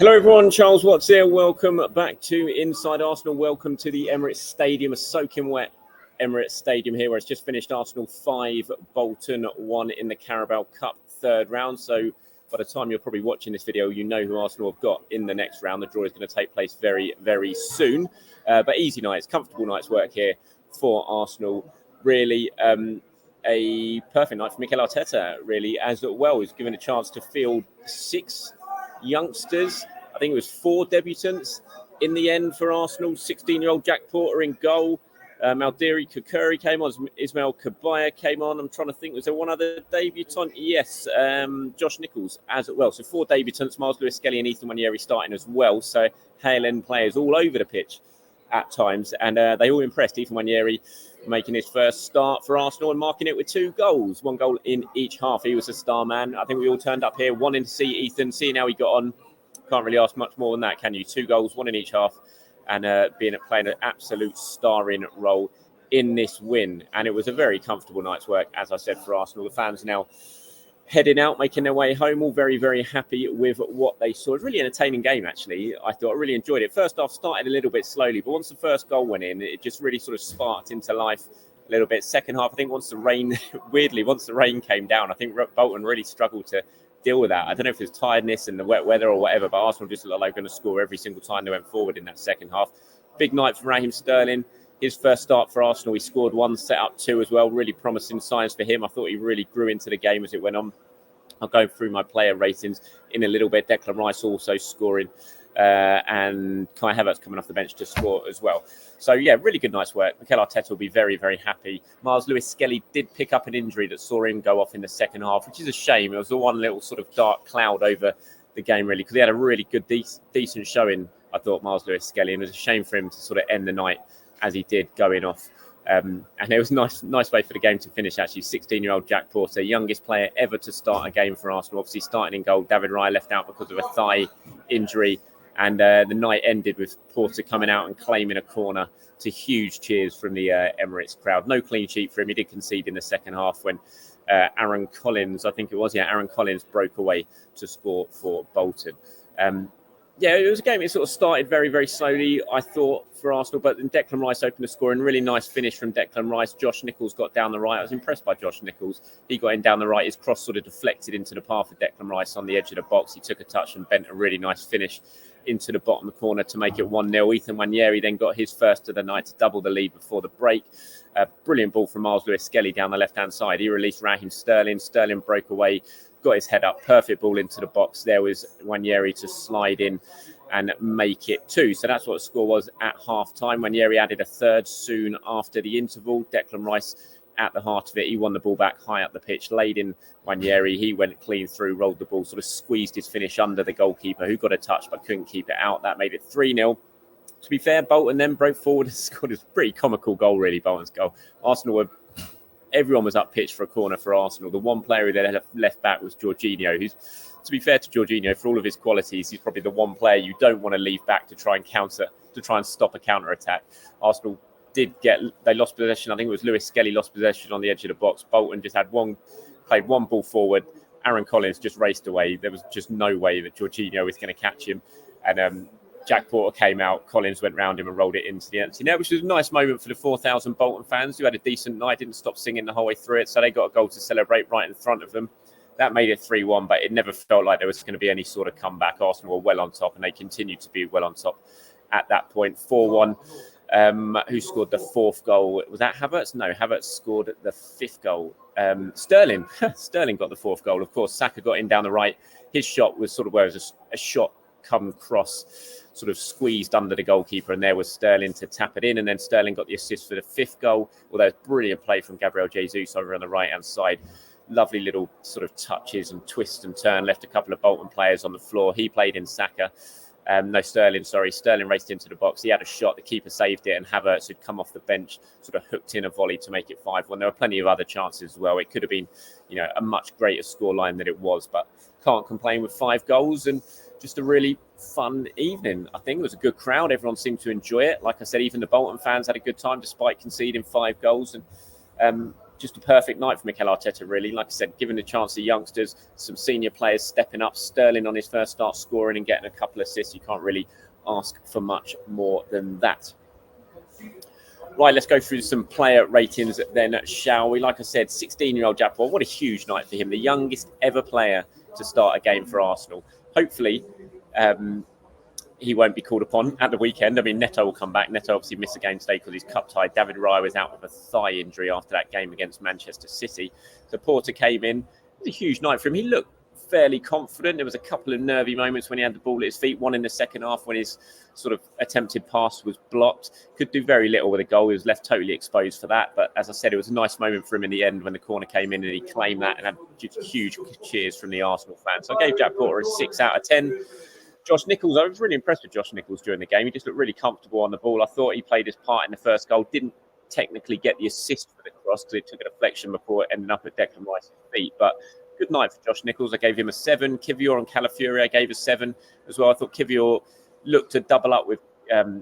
Hello everyone, Charles Watts here. Welcome back to Inside Arsenal. Welcome to the Emirates Stadium, a soaking wet Emirates Stadium here, where it's just finished Arsenal 5, Bolton 1 in the Carabao Cup third round. So by the time you're probably watching this video, you know who Arsenal have got in the next round. The draw is going to take place very, very soon. But easy nights, comfortable night's work here for Arsenal. Really a perfect night for Mikel Arteta, really, as well. He's given a chance to field 6 youngsters. I think it was 4 debutants in the end for Arsenal. 16-year-old Jack Porter in goal. Maldiri Kukuri came on. Ismail Kabaya came on. I'm trying to think, was there one other debutant? Yes, Josh Nichols as well. So 4 debutants, Miles Lewis-Skelly and Ethan Nwaneri starting as well. So hale-end players all over the pitch at times. And they all impressed. Ethan Nwaneri making his first start for Arsenal and marking it with 2 goals. 1 goal in each half. He was a star man. I think we all turned up here wanting to see Ethan, seeing how he got on. Can't really ask much more than that, can you? 2 goals, 1 in each half, and playing an absolute starring role in this win. And it was a very comfortable night's work, as I said, for Arsenal. The fans now heading out, making their way home, all very, very happy with what they saw. It was a really entertaining game, actually. I thought I really enjoyed it. First half started a little bit slowly, but once the first goal went in, it just really sort of sparked into life a little bit. Second half, I think once the rain came down, I think Bolton really struggled to deal with that. I don't know if it was tiredness and the wet weather or whatever, but Arsenal just looked like they were going to score every single time they went forward in that second half. Big night for Raheem Sterling. His first start for Arsenal, he scored 1, set up 2 as well. Really promising signs for him. I thought he really grew into the game as it went on. I'll go through my player ratings in a little bit. Declan Rice also scoring, and Kai Havertz coming off the bench to score as well. So, yeah, really good night's work. Mikel Arteta will be very, very happy. Miles Lewis-Skelly did pick up an injury that saw him go off in the second half, which is a shame. It was the one little sort of dark cloud over the game, really, because he had a really good, decent showing, I thought, Miles Lewis-Skelly, and it was a shame for him to sort of end the night as he did, going off. And it was a nice way for the game to finish, actually. 16-year-old Jack Porter, youngest player ever to start a game for Arsenal, obviously starting in goal. David Raya left out because of a thigh injury. And the night ended with Porter coming out and claiming a corner to huge cheers from the Emirates crowd. No clean sheet for him. He did concede in the second half when Aaron Collins, Aaron Collins broke away to score for Bolton. Yeah, it was a game. It sort of started very, very slowly, I thought, for Arsenal. But then Declan Rice opened the score, and really nice finish from Declan Rice. Josh Nichols got down the right. I was impressed by Josh Nichols. He got in down the right. His cross sort of deflected into the path of Declan Rice on the edge of the box. He took a touch and bent a really nice finish into the bottom corner to make it 1-0. Ethan Nwaneri then got his first of the night to double the lead before the break. Brilliant ball from Miles Lewis-Skelly down the left-hand side. He released Raheem Sterling. Sterling broke away, got his head up, perfect ball into the box. There was Nwaneri to slide in and make it 2. So that's what the score was at half-time. Nwaneri added a third soon after the interval. Declan Rice at the heart of it. He won the ball back high up the pitch, laid in Nwaneri. He went clean through, rolled the ball, sort of squeezed his finish under the goalkeeper, who got a touch but couldn't keep it out. That made it 3-0. To be fair, Bolton then broke forward and scored a pretty comical goal, really, Bolton's goal. Everyone was up pitch for a corner for Arsenal. The one player who they left back was Jorginho, who's, to be fair to Jorginho, for all of his qualities, he's probably the one player you don't want to leave back to try and stop a counter-attack. Arsenal they lost possession. I think it was Lewis-Skelly lost possession on the edge of the box. Bolton just played one ball forward. Aaron Collins just raced away. There was just no way that Jorginho was going to catch him. And Jack Porter came out. Collins went round him and rolled it into the empty net, which was a nice moment for the 4,000 Bolton fans who had a decent night, didn't stop singing the whole way through it. So they got a goal to celebrate right in front of them. That made it 3-1, but it never felt like there was going to be any sort of comeback. Arsenal were well on top, and they continued to be well on top at that point. 4-1. Who scored the 4th goal? Was that Havertz? No, Havertz scored the 5th goal. Sterling. Sterling got the 4th goal. Of course, Saka got in down the right. His shot was sort of where it was a shot come cross, sort of squeezed under the goalkeeper, and there was Sterling to tap it in. And then Sterling got the assist for the 5th goal. Although it's brilliant play from Gabriel Jesus over on the right-hand side. Lovely little sort of touches and twist and turn. Left a couple of Bolton players on the floor. He played in Saka. Sterling raced into the box. He had a shot. The keeper saved it, and Havertz had come off the bench, sort of hooked in a volley to make it 5-1. There were plenty of other chances as well. It could have been, a much greater scoreline than it was, but can't complain with 5 goals and just a really fun evening. I think it was a good crowd. Everyone seemed to enjoy it. Like I said, even the Bolton fans had a good time despite conceding 5 goals. And just a perfect night for Mikel Arteta, really. Like I said, giving the chance to youngsters, some senior players stepping up, Sterling on his first start scoring and getting a couple of assists. You can't really ask for much more than that. Right, let's go through some player ratings then, shall we? Like I said, 16-year-old Jack Porter, what a huge night for him. The youngest ever player to start a game for Arsenal. Hopefully, he won't be called upon at the weekend. I mean, Neto will come back. Neto obviously missed the game today because he's cup tied. David Raya was out with a thigh injury after that game against Manchester City. So Porter came in. It was a huge night for him. He looked fairly confident. There was a couple of nervy moments when he had the ball at his feet. One in the second half when his sort of attempted pass was blocked. Could do very little with a goal. He was left totally exposed for that. But as I said, it was a nice moment for him in the end when the corner came in and he claimed that and had huge cheers from the Arsenal fans. So I gave Jack Porter a 6 out of 10. Josh Nichols, I was really impressed with Josh Nichols during the game. He just looked really comfortable on the ball. I thought he played his part in the first goal. Didn't technically get the assist for the cross because it took a deflection before it ended up at Declan Rice's feet. But good night for Josh Nichols. I gave him a 7. Kivior and Calafiori, I gave a 7 as well. I thought Kivior looked to double up with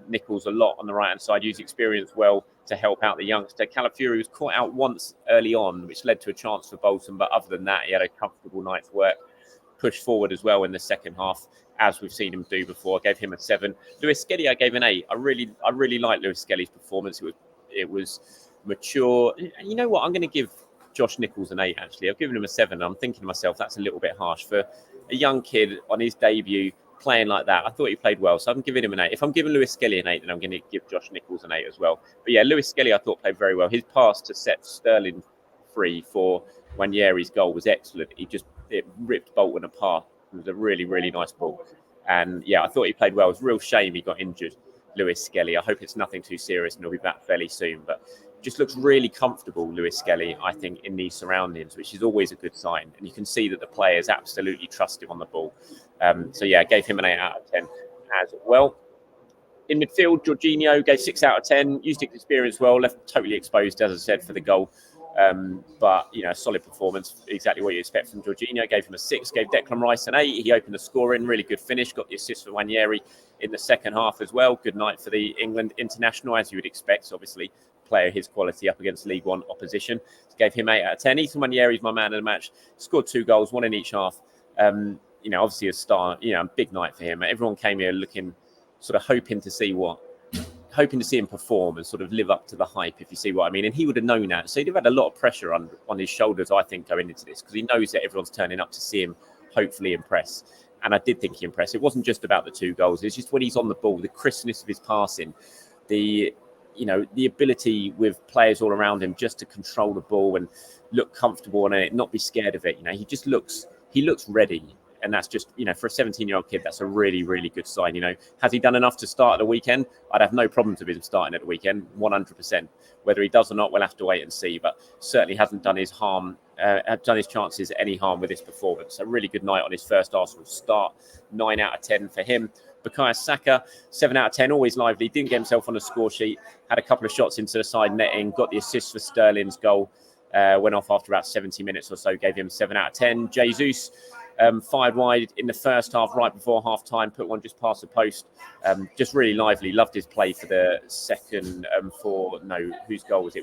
Nichols a lot on the right-hand side, used experience well to help out the youngster. Calafiori was caught out once early on, which led to a chance for Bolton. But other than that, he had a comfortable night's work. Pushed forward as well in the second half, as we've seen him do before. I gave him a 7. Lewis Skelly, I gave an 8. I really liked Lewis Skelly's performance. It was mature. You know what? I'm going to give Josh Nichols an 8, actually. I've given him a 7. I'm thinking to myself, that's a little bit harsh. For a young kid on his debut playing like that, I thought he played well, so I'm giving him an 8. If I'm giving Lewis Skelly an 8, then I'm going to give Josh Nichols an 8 as well. But yeah, Lewis Skelly, I thought played very well. His pass to set Sterling free for Nwaneri's goal was excellent. It ripped Bolton apart. It was a really, really nice ball. And yeah, I thought he played well. It was a real shame he got injured, Lewis Skelly. I hope it's nothing too serious and he'll be back fairly soon. But just looks really comfortable, Lewis Skelly, I think, in these surroundings, which is always a good sign. And you can see that the players absolutely trust him on the ball. So yeah, I gave him an 8 out of 10 as well. In midfield, Jorginho gave 6 out of 10. Used his experience well, left totally exposed, as I said, for the goal. But, you know, solid performance, exactly what you expect from Jorginho. Gave him a 6, gave Declan Rice an 8. He opened the scoring, really good finish, got the assist for Nwaneri in the second half as well. Good night for the England international, as you would expect, obviously, player his quality up against League One opposition. So gave him 8 out of 10. Ethan Nwaneri's my man of the match, scored 2 goals, 1 in each half. You know, obviously a star, you know, big night for him. Everyone came here looking, sort of hoping to see him perform and sort of live up to the hype, if you see what I mean. And he would have known that. So he'd have had a lot of pressure on his shoulders, I think, going into this, because he knows that everyone's turning up to see him hopefully impress. And I did think he impressed. It wasn't just about the 2 goals. It's just when he's on the ball, the crispness of his passing, the ability with players all around him just to control the ball and look comfortable on it, not be scared of it. You know, he looks ready. And that's just, you know, for a 17-year-old kid, that's a really, really good sign. You know, has he done enough to start at the weekend? I'd have no problems with him starting at the weekend, 100%. Whether he does or not, we'll have to wait and see. But certainly hasn't done his chances any harm with this performance. A really good night on his first Arsenal start. 9 out of 10 for him. Bukayo Saka, 7 out of 10, always lively. Didn't get himself on the score sheet. Had a couple of shots into the side netting. Got the assist for Sterling's goal. Went off after about 70 minutes or so. Gave him 7 out of 10. Jesus. Fired wide in the first half, right before half time, put one just past the post. Just really lively. Loved his play for the second. Whose goal was it?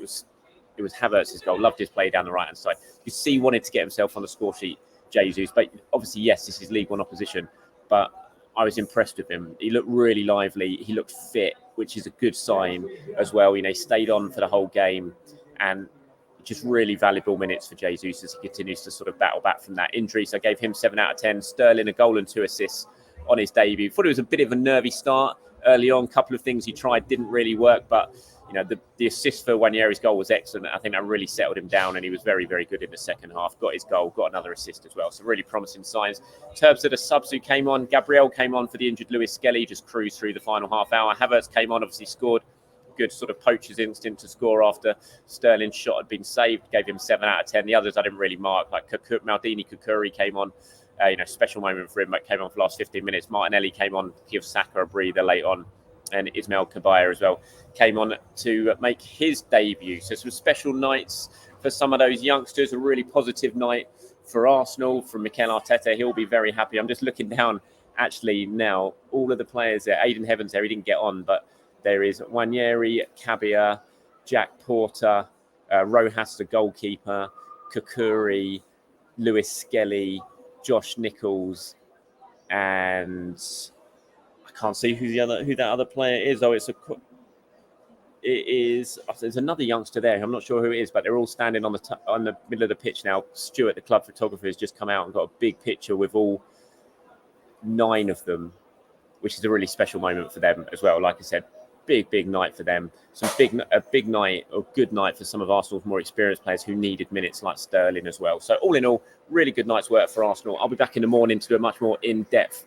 It was Havertz's goal. Loved his play down the right hand side. You see, wanted to get himself on the score sheet, Jesus. But obviously, yes, this is League One opposition. But I was impressed with him. He looked really lively. He looked fit, which is a good sign as well. You know, he stayed on for the whole game, and just really valuable minutes for Jesus as he continues to sort of battle back from that injury. So I gave him 7 out of 10. Sterling, a goal and 2 assists on his debut. Thought it was a bit of a nervy start early on. A couple of things he tried didn't really work, but you know, the assist for Nwaneri's goal was excellent. I think that really settled him down, and he was very, very good in the second half. Got his goal, got another assist as well. So really promising signs. In terms of the subs who came on, Gabriel came on for the injured Lewis Skelly, just cruised through the final half hour. Havertz came on, obviously scored. Good sort of poacher's instinct to score after Sterling's shot had been saved. Gave him 7 out of 10. The others I didn't really mark, like Maldini Kukuri came on. Special moment for him, but came on for the last 15 minutes. Martinelli came on to give Saka a breather late on. And Ismail Kabaya as well came on to make his debut. So some special nights for some of those youngsters. A really positive night for Arsenal, from Mikel Arteta. He'll be very happy. I'm just looking down actually now. All of the players there. Aidan Heavens there, he didn't get on, but there is Nwaneri, Kabia, Jack Porter, Rojas, the goalkeeper, Kakuri, Lewis Skelly, Josh Nichols, and I can't see who that other player is. Oh, there's another youngster there. I'm not sure who it is, but they're all standing on the middle of the pitch now. Stuart, the club photographer, has just come out and got a big picture with all 9 of them, which is a really special moment for them as well. Like I said, big night for them. A big night, or good night for some of Arsenal's more experienced players who needed minutes, like Sterling as well. So all in all, really good night's work for Arsenal. I'll be back in the morning to do a much more in-depth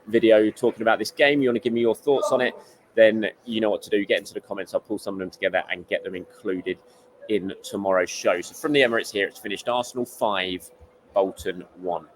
video talking about this game. You want to give me your thoughts on it, then you know what to do. Get into the comments. I'll pull some of them together and get them included in tomorrow's show. So from the Emirates here, it's finished Arsenal 5, Bolton 1.